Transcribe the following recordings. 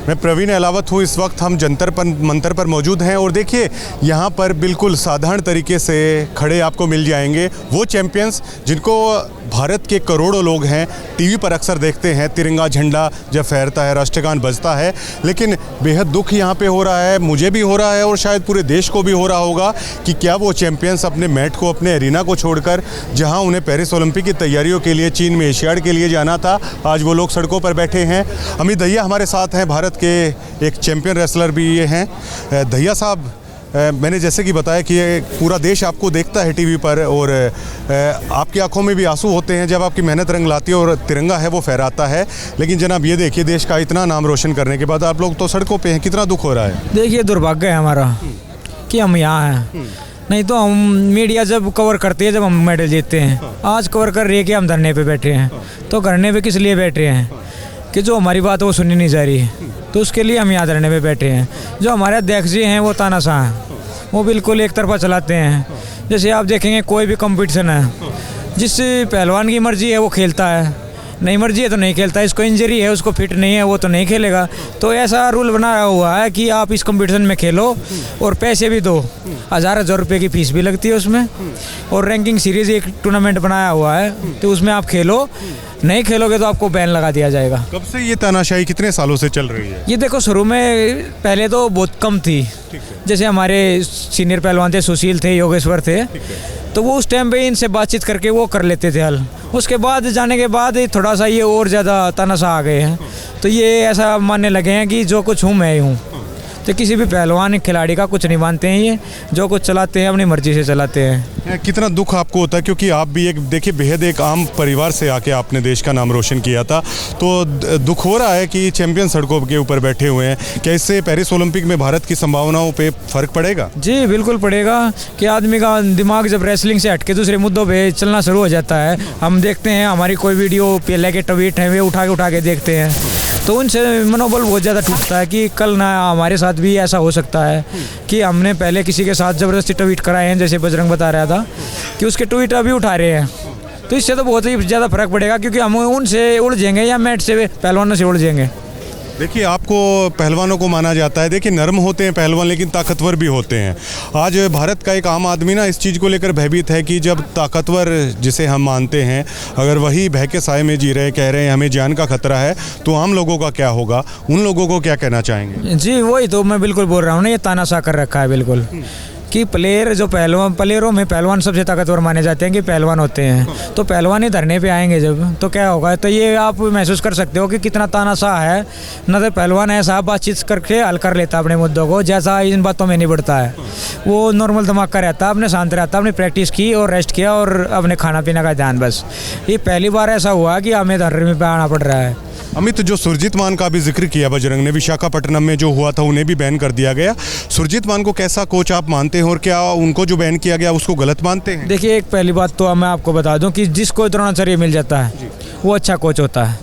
मैं प्रवीण अहलावत हूँ। इस वक्त हम जंतर मंतर पर मौजूद हैं और देखिए यहाँ पर बिल्कुल साधारण तरीके से खड़े आपको मिल जाएंगे वो चैंपियंस जिनको भारत के करोड़ों लोग हैं टीवी पर अक्सर देखते हैं। तिरंगा झंडा जब फहरता है, राष्ट्रगान बजता है, लेकिन बेहद दुख यहाँ पे हो रहा है, मुझे भी हो रहा है और शायद पूरे देश को भी हो रहा होगा कि क्या वो चैंपियंस अपने मैट को, अपने एरिना को छोड़कर, जहाँ उन्हें पेरिस ओलंपिक की तैयारियों के लिए, चीन में एशियाड के लिए जाना था, आज वो लोग सड़कों पर बैठे हैं। अमित दहिया हमारे साथ हैं, भारत के एक चैंपियन रेसलर भी ये हैं। दहिया साहब, मैंने जैसे कि बताया कि ये पूरा देश आपको देखता है टीवी पर और आपकी आंखों में भी आंसू होते हैं जब आपकी मेहनत रंग लाती है और तिरंगा है वो फहराता है। लेकिन जनाब ये देखिए, देश का इतना नाम रोशन करने के बाद आप लोग तो सड़कों पे हैं, कितना दुख हो रहा है। देखिए, दुर्भाग्य है हमारा कि हम यहाँ हैं, नहीं तो हम मीडिया जब कवर करती है जब हम मेडल जीतते हैं। आज कवर कर रही है कि हम धरने पे बैठे हैं, तो धरने पे किस लिए बैठे हैं कि जो हमारी बात है वो सुननी नहीं जा रही है, तो उसके लिए हम यहाँ धरने पे बैठे हैं। जो हमारे अध्यक्ष जी हैं वो तानाशाह हैं, वो बिल्कुल एक तरफा चलाते हैं। जैसे आप देखेंगे कोई भी कंपटीशन है, जिस पहलवान की मर्जी है वो खेलता है, नहीं मर्जी है तो नहीं खेलता, इसको इंजरी है, उसको फिट नहीं है, वो तो नहीं खेलेगा। तो ऐसा रूल बनाया हुआ है कि आप इस कंपटीशन में खेलो और पैसे भी दो, 1000 रुपये की फीस भी लगती है उसमें, और रैंकिंग सीरीज़ एक टूर्नामेंट बनाया हुआ है, तो उसमें आप खेलो, नहीं खेलोगे तो आपको बैन लगा दिया जाएगा। कब से ये तानाशाही कितने सालों से चल रही है? ये देखो, शुरू में पहले तो बहुत कम थी, जैसे हमारे सीनियर पहलवान थे, सुशील थे, योगेश्वर थे, तो वो उस टाइम पे इनसे बातचीत करके वो कर लेते थे हल। उसके बाद जाने के बाद थोड़ा सा ये और ज़्यादा तानाशाह आ गए हैं, तो ये ऐसा मानने लगे हैं कि जो कुछ हूँ मैं ही हूँ। तो किसी भी पहलवान खिलाड़ी का कुछ नहीं मानते हैं, ये जो कुछ चलाते हैं अपनी मर्जी से चलाते हैं। कितना दुख आपको होता है, क्योंकि आप भी एक देखिए बेहद एक आम परिवार से आके आपने देश का नाम रोशन किया था, तो दुख हो रहा है कि चैंपियन सड़कों के ऊपर बैठे हुए हैं। क्या इससे पेरिस ओलंपिक में भारत की संभावनाओं पे फर्क पड़ेगा? जी बिल्कुल पड़ेगा, कि आदमी का दिमाग जब रेसलिंग से हटके दूसरे मुद्दों पे चलना शुरू हो जाता है। हम देखते हैं हमारी कोई वीडियो पहले के ट्वीट हैं वे उठा के देखते हैं, तो उनसे मनोबल बहुत ज़्यादा टूटता है कि कल ना हमारे साथ भी ऐसा हो सकता है कि हमने पहले किसी के साथ ज़बरदस्ती ट्वीट कराए हैं, जैसे बजरंग बता रहा था कि उसके ट्वीट अभी उठा रहे हैं। तो इससे तो बहुत ही ज़्यादा फर्क पड़ेगा, क्योंकि हम उनसे उलझेंगे या मैट से पहलवानों से उलझेंगे। देखिए, आपको पहलवानों को माना जाता है, देखिए नर्म होते हैं पहलवान लेकिन ताकतवर भी होते हैं। आज भारत का एक आम आदमी ना इस चीज़ को लेकर भयभीत है कि जब ताकतवर जिसे हम मानते हैं अगर वही भय के साए में जी रहे, कह रहे हैं हमें जान का खतरा है, तो आम लोगों का क्या होगा? उन लोगों को क्या कहना चाहेंगे? जी वही तो मैं बिल्कुल बोल रहा हूँ ना, ये तानाशाह कर रखा है बिल्कुल कि प्लेयरों में पहलवान सबसे ताकतवर माने जाते हैं कि पहलवान होते हैं। तो पहलवान ही धरने पे आएंगे जब, तो क्या होगा? तो ये आप महसूस कर सकते हो कि कितना तानाशाह है। न तो पहलवान ऐसा बातचीत करके हल कर लेता अपने मुद्दों को, जैसा इन बातों में नहीं बढ़ता है। वो नॉर्मल दिमाग का रहता, अपने शांत रहता, अपनी प्रैक्टिस की और रेस्ट किया और अपने खाना पीना का ध्यान बस। ये पहली बार ऐसा हुआ कि हमें धरने पे आना पड़ रहा है। अमित, जो सुरजीत मान का भी जिक्र किया बजरंग ने, विशाखापट्टनम में जो हुआ था उन्हें भी बैन कर दिया गया। सुरजीत मान को कैसा कोच आप मानते हैं और क्या उनको जो बैन किया गया उसको गलत मानते हैं? देखिए, एक पहली बात तो मैं आपको बता दूं कि जिसको द्रोणाचार्य मिल जाता है वो अच्छा कोच होता है।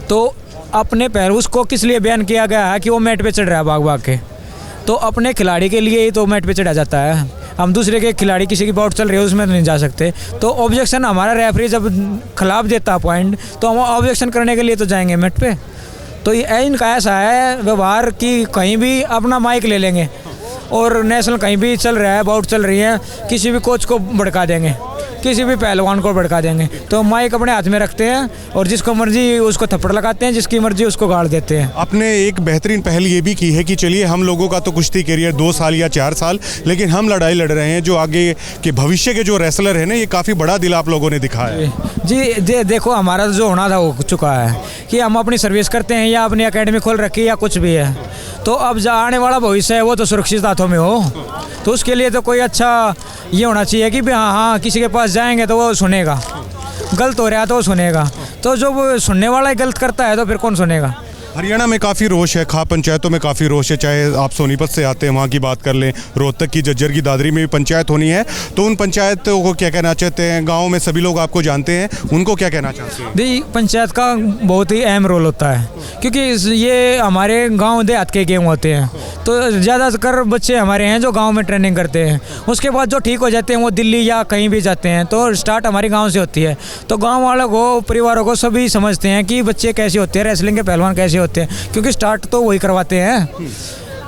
तो अपने पैर उसको किस लिए बैन किया गया है कि वो मैट पे चढ़ रहा है भाग के, तो अपने खिलाड़ी के लिए ही तो मैट पे चढ़ा जाता है। हम दूसरे के खिलाड़ी किसी की बाउट चल रही है उसमें तो नहीं जा सकते। तो ऑब्जेक्शन हमारा रेफरी जब खिलाफ देता पॉइंट, तो हम ऑब्जेक्शन करने के लिए तो जाएंगे मैट पे। तो ये इनका ऐसा है व्यवहार कि कहीं भी अपना माइक ले लेंगे और नेशनल कहीं भी चल रहा है, बाउट चल रही है, किसी भी कोच को भड़का देंगे, किसी भी पहलवान को भड़का देंगे। तो माइक अपने हाथ में रखते हैं और जिसको मर्जी उसको थप्पड़ लगाते हैं, जिसकी मर्जी उसको गाड़ देते हैं। आपने एक बेहतरीन पहल ये भी की है कि चलिए हम लोगों का तो कुश्ती करियर 2 साल या 4 साल, लेकिन हम लड़ाई लड़ रहे हैं जो आगे के भविष्य के जो रेसलर हैं ना, ये काफ़ी बड़ा दिल आप लोगों ने दिखाया है। जी देखो, हमारा जो होना था हो चुका है कि हम अपनी सर्विस करते हैं या अपनी एकेडमी खोल रखी है या कुछ भी है, तो अब जो आने वाला भविष्य है वो तो सुरक्षित हाथों में हो। तो उसके लिए तो कोई अच्छा ये होना चाहिए कि हाँ किसी के पास जाएंगे तो वो सुनेगा, गलत हो रहा है तो वो सुनेगा। तो जो वो सुनने वाला ही गलत करता है तो फिर कौन सुनेगा? हरियाणा में काफ़ी रोष है, खाप पंचायतों में काफ़ी रोष है। चाहे आप सोनीपत से आते हैं वहाँ की बात कर लें, रोहतक की, झज्जर की, दादरी में भी पंचायत होनी है, तो उन पंचायतों को क्या कहना चाहते हैं? गाँव में सभी लोग आपको जानते हैं, उनको क्या कहना चाहते हैं? दी पंचायत का बहुत ही अहम रोल होता है, क्योंकि ये हमारे गाँव देहात के गेम होते हैं। तो ज़्यादातर बच्चे हमारे हैं जो गांव में ट्रेनिंग करते हैं, उसके बाद जो ठीक हो जाते हैं वो दिल्ली या कहीं भी जाते हैं। तो स्टार्ट हमारे गांव से होती है। तो गांव वालों को, परिवारों को सभी समझते हैं कि बच्चे कैसे होते हैं, रेसलिंग के पहलवान कैसे होते हैं, क्योंकि स्टार्ट तो वही करवाते हैं।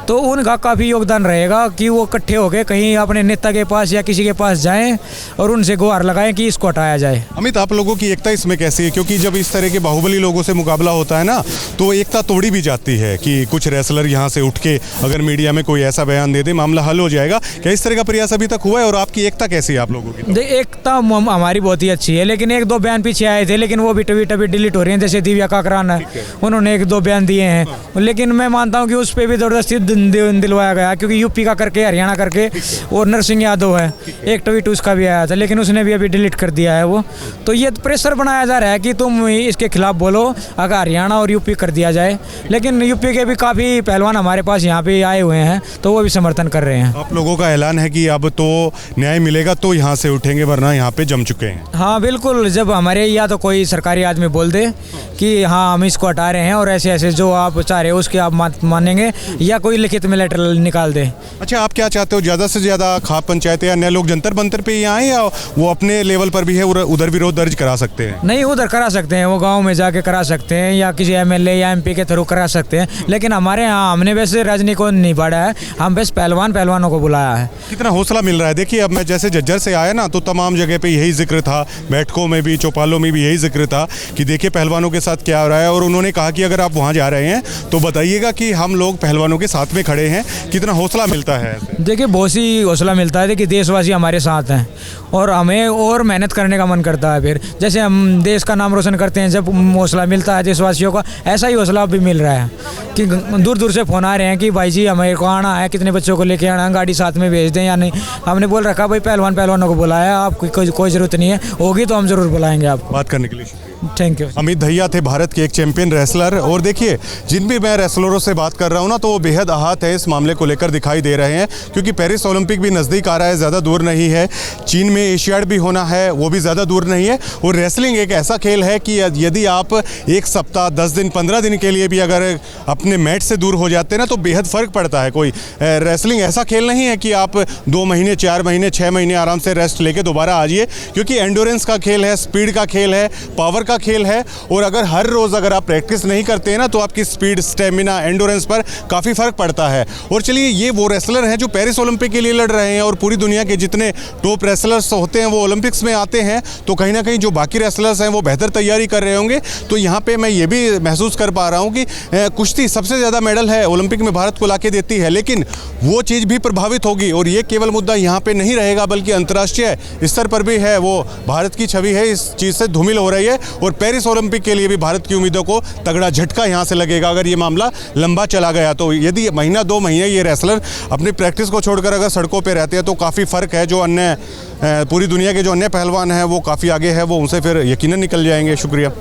तो उनका काफ़ी योगदान रहेगा कि वो इकट्ठे होकर कहीं अपने नेता के पास या किसी के पास जाएं और उनसे गुहार लगाएं कि इसको हटाया जाए। अमित, आप लोगों की एकता इसमें कैसी है? क्योंकि जब इस तरह के बाहुबली लोगों से मुकाबला होता है ना, तो एकता तोड़ी भी जाती है कि कुछ रेसलर यहाँ से उठ के अगर मीडिया में कोई ऐसा बयान दे दे, मामला हल हो जाएगा। क्या इस तरह का प्रयास अभी तक हुआ है? और आपकी एकता कैसी है आप लोगों की? एकता हमारी बहुत ही अच्छी है, लेकिन एक दो बयान पीछे आए थे, लेकिन वो भी टवी डिलीट हो रही हैं। जैसे दिव्या काकरान है, उन्होंने एक दो बयान दिए हैं, लेकिन मैं मानता हूँ कि उस पर भी ज़बरदस्ती दिलवाया गया, क्योंकि यूपी का करके, हरियाणा करके, और नरसिंह यादव है, एक ट्वीट उसका भी आया था, लेकिन उसने भी अभी डिलीट कर दिया है वो। तो ये प्रेशर बनाया जा रहा है कि तुम इसके खिलाफ बोलो, अगर हरियाणा और यूपी कर दिया जाए। लेकिन यूपी के भी काफ़ी पहलवान हमारे पास यहाँ पे आए हुए हैं, तो वो भी समर्थन कर रहे हैं। आप लोगों का ऐलान है कि अब तो न्याय मिलेगा तो यहाँ से उठेंगे, वरना यहाँ पे जम चुके हैं। हाँ बिल्कुल, जब हमारे या तो कोई सरकारी आदमी बोल दे कि हाँ हम इसको हटा रहे हैं और ऐसे ऐसे जो आप चाह रहे हो उसके आप मानेंगे, या कोई लिखित में लेटर निकाल दे। अच्छा, आप क्या चाहते हो? ज़्यादा से ज़्यादा खाप पंचायतें या अन्य लोग जंतर मंतर पे ही आए, या वो अपने लेवल पर भी है उधर विरोध दर्ज करा सकते हैं? नहीं, उधर करा सकते हैं, वो गांव में जाके करा सकते हैं, या किसी एमएलए या एमपी के थ्रू करा सकते हैं। लेकिन हमारे यहाँ हमने वैसे राजनीति को नहीं बांटा है, हम बस पहलवानों को बुलाया है। कितना हौसला मिल रहा है। देखिए, अब मैं जैसे जज्जर से आया ना, तो तमाम जगह पे यही जिक्र था, बैठकों में भी, चौपालों में भी यही जिक्र था कि देखिए पहलवानों के साथ क्या हो रहा है। और उन्होंने कहा कि अगर आप वहाँ जा रहे हैं तो बताइएगा कि हम लोग पहलवानों के साथ में खड़े हैं। कितना हौसला मिलता है। देखिए, बहुत सी हौसला मिलता है। देखिए, देशवासी हमारे साथ हैं और हमें और मेहनत करने का मन करता है। फिर जैसे हम देश का नाम रोशन करते हैं, जब हौसला मिलता है देशवासियों का, ऐसा ही हौसला भी मिल रहा है कि दूर दूर से फ़ोन आ रहे हैं कि भाई जी हमें को आना है, कितने बच्चों को लेके आना है, गाड़ी साथ में भेज दें या नहीं। हमने बोल रखा भाई पहलवानों को बुलाया, आपकी कोई ज़रूरत नहीं है, होगी तो हम ज़रूर बुलाएंगे आपको। बात करने के लिए थैंक यू। अमित दहिया थे भारत के एक चैंपियन रेसलर। और देखिए, जिन भी मैं रेसलरों से बात कर रहा हूँ ना, तो वो बेहद आहत है इस मामले को लेकर दिखाई दे रहे हैं, क्योंकि पेरिस ओलंपिक भी नज़दीक आ रहा है, ज़्यादा दूर नहीं है। चीन में एशियाड भी होना है, वो भी ज़्यादा दूर नहीं है। और रेसलिंग एक ऐसा खेल है कि यदि आप एक सप्ताह, 10 दिन, 15 दिन के लिए भी अगर अपने मैट से दूर हो जाते हैं ना, तो बेहद फ़र्क पड़ता है। कोई रेसलिंग ऐसा खेल नहीं है कि आप 2 महीने, 4 महीने, 6 महीने आराम से रेस्ट लेके दोबारा आ जाइए, क्योंकि एंडोरेंस का खेल है, स्पीड का खेल है, पावर का खेल है। और अगर हर रोज़ अगर आप प्रैक्टिस नहीं करते हैं ना, तो आपकी स्पीड, स्टेमिना, एंडोरेंस पर काफ़ी फ़र्क पड़ता है। और चलिए, ये वो रेसलर हैं जो पेरिस ओलंपिक के लिए लड़ रहे हैं, और पूरी दुनिया के जितने टॉप रेसलर्स होते हैं वो ओलंपिक्स में आते हैं, तो कहीं ना कहीं जो बाकी रेसलर्स हैं वो बेहतर तैयारी कर रहे होंगे। तो यहाँ पे मैं ये भी महसूस कर पा रहा हूँ कि कुश्ती सबसे ज़्यादा मेडल है ओलंपिक में भारत को लाके देती है, लेकिन वो चीज़ भी प्रभावित होगी। और ये केवल मुद्दा यहाँ पर नहीं रहेगा, बल्कि अंतर्राष्ट्रीय स्तर पर भी है, वो भारत की छवि है इस चीज़ से धूमिल हो रही है। और पेरिस ओलंपिक के लिए भी भारत की उम्मीदों को तगड़ा झटका यहां से लगेगा अगर ये मामला लंबा चला गया। तो यदि महीना 2 महीने ये रेसलर अपनी प्रैक्टिस को छोड़कर अगर सड़कों पे रहते हैं, तो काफ़ी फ़र्क है। जो अन्य पूरी दुनिया के जो अन्य पहलवान हैं वो काफ़ी आगे है, वो उनसे फिर यकीनन निकल जाएंगे। शुक्रिया।